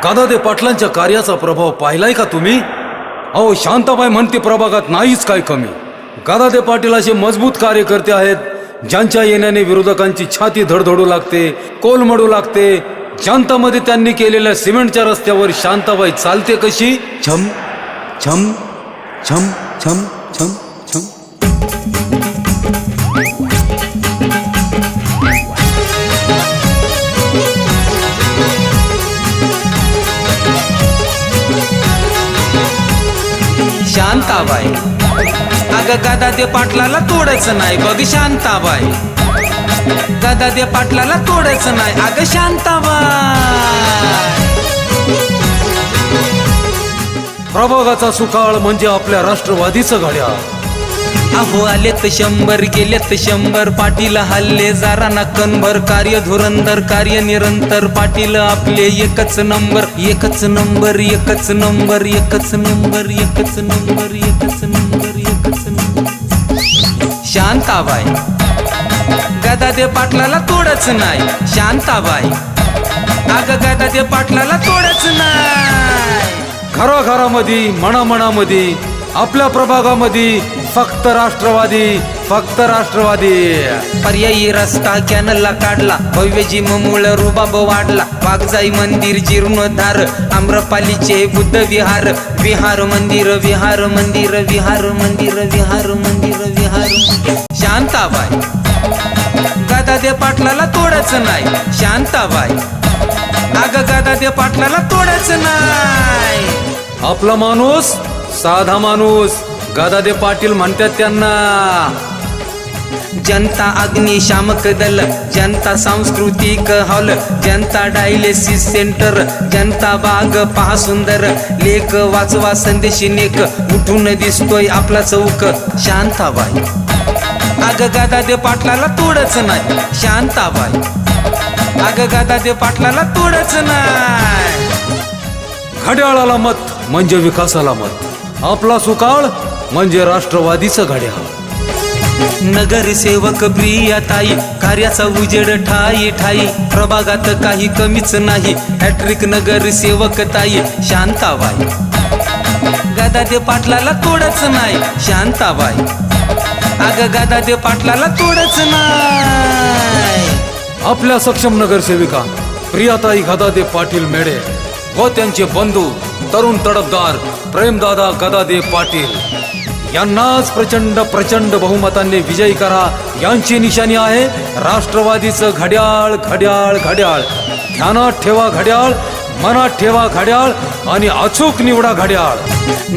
गदादे पाटलांच्या कार्याचा प्रभाव पाहिलाय का तुम्ही? अहो, शांताबाई म्हणते प्रभागात नाहीच काय कमी. गदादे पाटील असे मजबूत कार्यकर्ते आहेत ज्यांच्या येण्याने विरोधकांची छाती धडधडू लागते, कोलमडू लागते. शांतामध्ये त्यांनी केलेल्या सिमेंटच्या रस्त्यावर शांताबाई चालते कशी? छम छम छम छम छम छम. शांताबाई अगं गदादे पाटलाला तोडायचं नाही बघ शांताबाई. गदादे पाटलाला तोडायचं नाही अगं शांताबाई. प्रभागाचा सुकाळ म्हणजे आपल्या राष्ट्रवादीचं घड्याळ. अहो आलेत 100 गेलेत 100 पाटील हल्ले जरा ना कणभर. कार्य धुरंधर कार्य निरंतर पाटील आपले एकच नंबर. एकच नंबर एकच नंबर एकच नंबर एकच नंबर एकच नंबर एकच नंबर. शांताबाई गदादे पाटलाला तोडच नाही शांताबाई. अगं गदादे पाटलाला तोडच नाही. घराघरामध्ये मनामनामध्ये आपल्या प्रभागामध्ये फक्त राष्ट्रवादी, फक्त राष्ट्रवादी. पर्यायी रस्ता कॅनलला काढला, भव्य जिममुळ रुबाब वाढला. वाघजाई मंदिर जीर्णोद्धार, आम्रपालीचे बुद्ध विहार. विहार मंदिर विहार मंदिर विहार मंदिर विहार मंदिर विहार. शांताबाई गदादे पाटलाला तोडच नाही शांताबाई. अगं गदादे पाटलाला तोडच नाही. आपला माणूस साधा माणूस. गदादे पाटील म्हणतात त्यांना. जनता अग्निशामक दल, जनता सांस्कृतिक हॉल, जनता डायलिसिस सेंटर, जनता बाग पहा सुंदर. लेख वाचवा संदेश नेक, उठून दिसतोय आपला चौक. शांताबाई अगं गदादे पाटलाला तोडच नाही शांताबाई. अगं गदादे पाटलाला तोडच नाही. घड्याळाला मत म्हणजे विकासाला मत. आपला सुकाळ म्हणजे राष्ट्रवादीचं घड्याळ. नगरसेवक प्रियाताई, कार्याचा उजेड ठाई ठाई. प्रभागात काही कमीच नाही, हॅट्रिक नगरसेवक ताई शांताबाई. गदादे पाटलाला तोडच नाही शांताबाई. अगं गदादे पाटलाला तोडच नाही. आपल्या सक्षम नगरसेविका प्रियाताई गदादे पाटील मेढे व त्यांचे बंधू तरुण तडफदार प्रेमदादा गदादे पाटील यांनाच प्रचंड प्रचंड बहुमतांनी विजयी करा. यांची निशाणी आहे राष्ट्रवादीचं घड्याळ. घड्याळ घड्याळ ध्यानात ठेवा घड्याळ, मनात ठेवा घड्याळ आणि अचूक निवडा घड्याळ.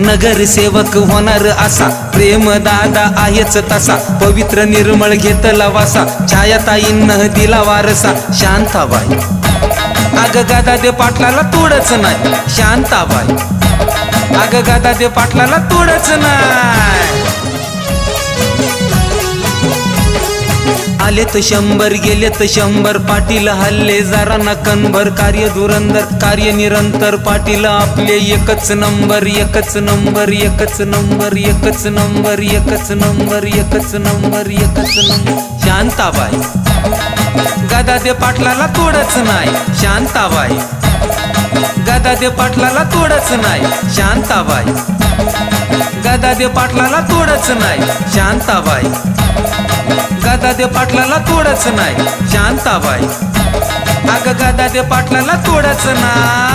नगरसेवक होणार असा प्रेम दादा आहेच तसा. पवित्र निर्मळ घेतला वासा, छायाताईंना दिला वारसा. शांताबाई अगं गदादे पाटलाला तोडच नाही शांताबाई. अगं गदादे पाटलाला तोडच नाही. आलेत 100 गेलेत 100 पाटील हल्ले जरा ना कणभर. कार्य धुरंधर कार्य निरंतर पाटील आपले एकच नंबर. एकच नंबर एकच नंबर एकच नंबर एकच नंबर एकच नंबर एकच नंबर. शांताबाई गदादे पाटलाला तोडच नाही शांताबाई. गदादे पाटलाला तोडच नाही शांताबाई. गदादे पाटलाला तोडच नाही शांताबाई. गदादे पाटलाला तोडच नाही शांताबाई. अगं गदादे पाटलाला तोडच नाही.